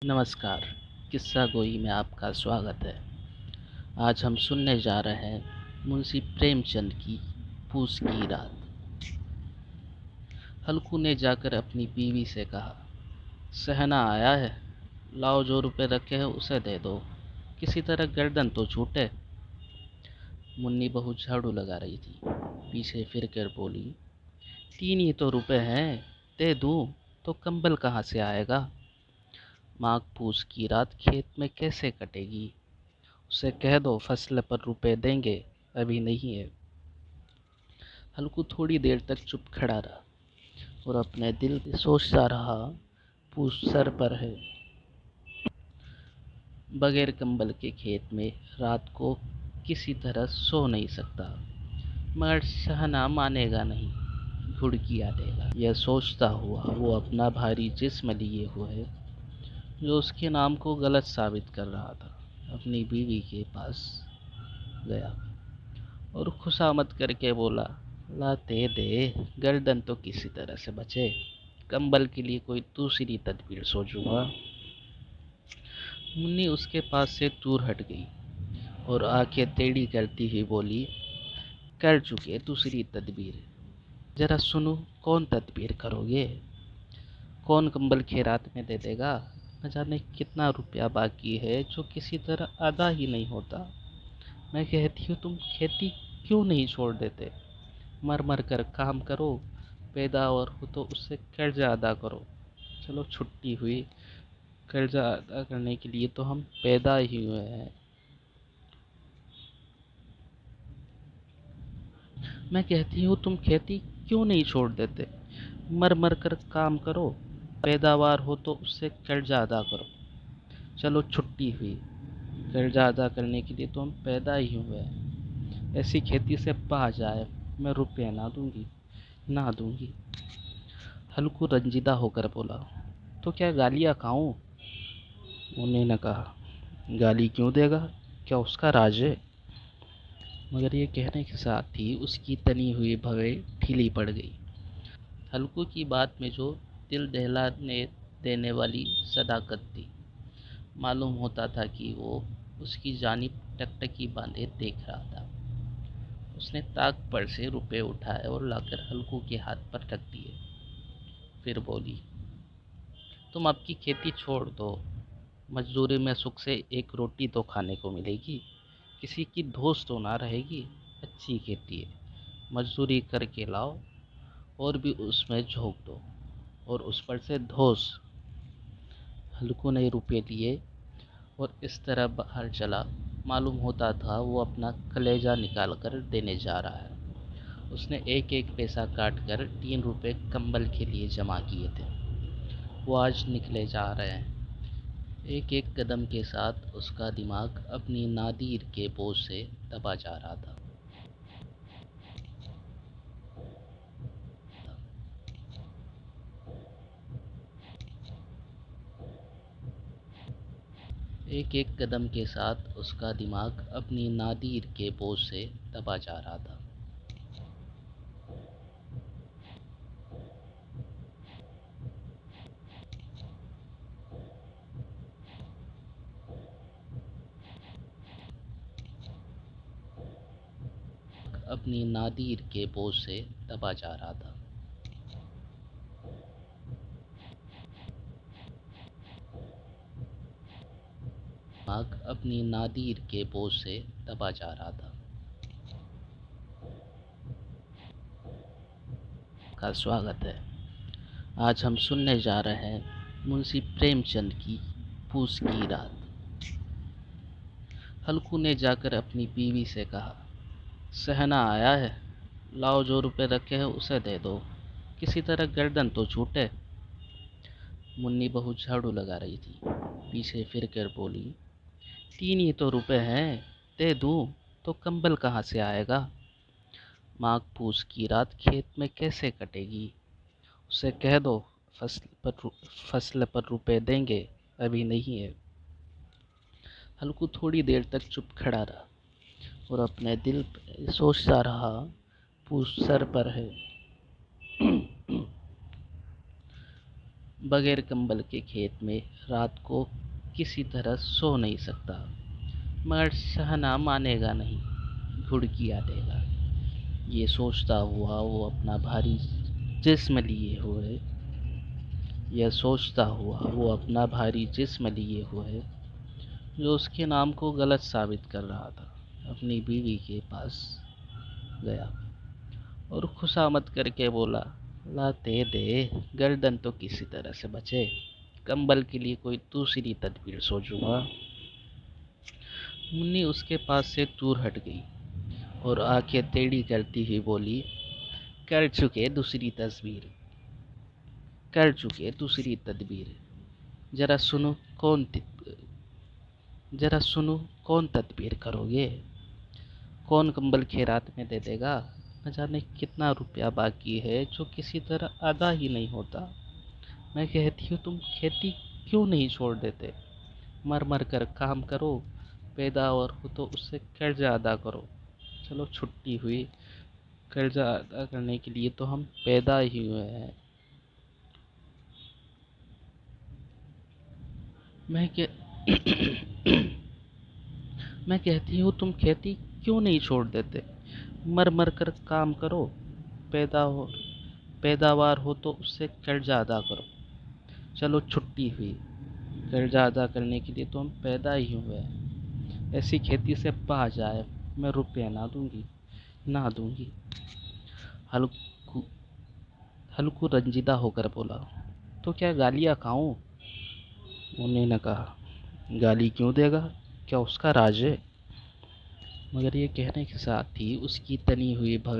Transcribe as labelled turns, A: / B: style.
A: नमस्कार। किस्सा गोई में आपका स्वागत है। आज हम सुनने जा रहे हैं मुंशी प्रेमचंद की पूस की रात। हल्कू ने जाकर अपनी बीवी से कहा, सहना आया है, लाओ जो रुपए रखे हैं उसे दे दो, किसी तरह गर्दन तो छूटे। मुन्नी बहू झाड़ू लगा रही थी, पीछे फिर कर बोली, 3 ही तो रुपए हैं, दे दूं तो कंबल कहाँ से आएगा। माघ पूस की रात खेत में कैसे कटेगी। उसे कह दो फसल पर रुपए देंगे, अभी नहीं है। हल्कू थोड़ी देर तक चुप खड़ा रहा और अपने दिल में सोचता रहा, पूछ सर पर है। बगैर कंबल के खेत में रात को किसी तरह सो नहीं सकता, मगर शहना मानेगा नहीं, घुड़कियाँ देगा। यह सोचता हुआ वो अपना भारी जिस्म लिए हुए, जो उसके नाम को गलत साबित कर रहा था, अपनी बीवी के पास गया और खुशामद करके बोला, लाते दे, गर्दन तो किसी तरह से बचे, कंबल के लिए कोई दूसरी तदबीर सोचूंगा। मुन्नी उसके पास से दूर हट गई और आंखें टेढ़ी करती हुई बोली, कर चुके दूसरी तदबीर, जरा सुनो कौन तदबीर करोगे। कौन कंबल खैरात में दे देगा। न जाने कितना रुपया बाकी है जो किसी तरह अदा ही नहीं होता। मैं कहती हूँ तुम खेती क्यों नहीं छोड़ देते, मर मर कर काम करो, पैदावार हो तो उससे कर्जा अदा करो। चलो छुट्टी हुई, कर्जा अदा करने के लिए तो हम पैदा ही हुए हैं। मैं कहती हूँ तुम खेती क्यों नहीं छोड़ देते, मर मर कर काम करो, पैदावार हो तो उससे कर्जा अदा करो। चलो छुट्टी हुई, कर्जा अदा करने के लिए तो हम पैदा ही हुए हैं। ऐसी खेती से पा जाए, मैं रुपये ना दूंगी। हल्कू रंजीदा होकर बोला, तो क्या गालियाँ खाऊं। उन्होंने कहा, गाली क्यों देगा, क्या उसका राज है। मगर ये कहने के साथ ही उसकी तनी हुई भवें ढीली पड़ गई। हल्कू की बात में जो दिल दहलाने देने वाली सदाकत थी। मालूम होता था कि वो उसकी जानिब टकटकी बांधे देख रहा था। उसने ताक पर से रुपए उठाए और लाकर हल्कू के हाथ पर रख दिए। फिर बोली, तुम अब की खेती छोड़ दो, मजदूरी में सुख से एक रोटी तो खाने को मिलेगी, किसी की धोस तो ना रहेगी। अच्छी खेती है, मजदूरी करके लाओ और भी उसमें झोंक दो, और उस पर से धोस। हल्कू ने रुपये लिए और इस तरह बाहर चला। मालूम होता था वो अपना कलेजा निकाल कर देने जा रहा है। उसने एक एक पैसा काट कर 3 रुपये कंबल के लिए जमा किए थे। वो आज निकले जा रहे हैं। एक एक कदम के साथ उसका दिमाग अपनी नादीर के बोझ से दबा जा रहा था। एक एक कदम के साथ उसका दिमाग अपनी नादीर के बोझ से दबा जा रहा था। अपनी नादीर के बोझ से दबा जा रहा था। दिमाग अपनी नादीर के बोझ से दबा जा रहा था। का स्वागत है। आज हम सुनने जा रहे हैं मुंशी प्रेमचंद की पूस की रात। हल्कू ने जाकर अपनी बीवी से कहा, सहना आया है, लाओ जो रुपए रखे हैं उसे दे दो, किसी तरह गर्दन तो छूटे। मुन्नी बहू झाड़ू लगा रही थी, पीछे फिर कर बोली, 3 ही तो रुपए हैं, दे दूं तो कंबल कहाँ से आएगा। माघ पूस की रात खेत में कैसे कटेगी। उसे कह दो फसल पर रुपए देंगे, अभी नहीं है। हल्कू थोड़ी देर तक चुप खड़ा रहा और अपने दिल में सोचता रहा, पूछ सर पर है। बगैर कंबल के खेत में रात को किसी तरह सो नहीं सकता, मगर शहना मानेगा नहीं, घुड़कियाँ देगा। ये सोचता हुआ वो अपना भारी जिस्म लिए हुए यह सोचता हुआ वो अपना भारी जिस्म लिए हुए जो उसके नाम को गलत साबित कर रहा था, अपनी बीवी के पास गया और खुशामद करके बोला, ला दे दे, गर्दन तो किसी तरह से बचे, कंबल के लिए कोई दूसरी तदबीर सोचूंगा। मुन्नी उसके पास से दूर हट गई और आंखें टेढ़ी करती हुई बोली, कर चुके दूसरी तस्वीर, कर चुके दूसरी तदबीर, जरा सुनो कौन जरा सुनो कौन तदबीर करोगे, कौन कंबल खैरात में दे देगा, न जाने कितना रुपया बाकी है जो किसी तरह अदा ही नहीं होता। मैं कहती हूँ तुम खेती क्यों नहीं छोड़ देते, मर मर कर काम करो, पैदावार हो तो उससे कर्जा अदा करो। चलो छुट्टी हुई, कर्जा अदा करने के लिए तो हम पैदा ही हुए हैं। मैं कह मैं कहती हूँ तुम खेती क्यों नहीं छोड़ देते, मर मर कर काम करो, पैदा हो पैदावार हो तो उससे कर्जा अदा करो। चलो छुट्टी हुई, कर्जा अदा करने के लिए तो हम पैदा ही हुए हैं। ऐसी खेती से पा जाए, मैं रुपया ना दूंगी। हल्कू हल्कू रंजीदा होकर बोला, तो क्या गालियाँ खाऊं? मुन्नी ने कहा, गाली क्यों देगा, क्या उसका राज है? मगर ये कहने के साथ ही उसकी तनी हुई भवें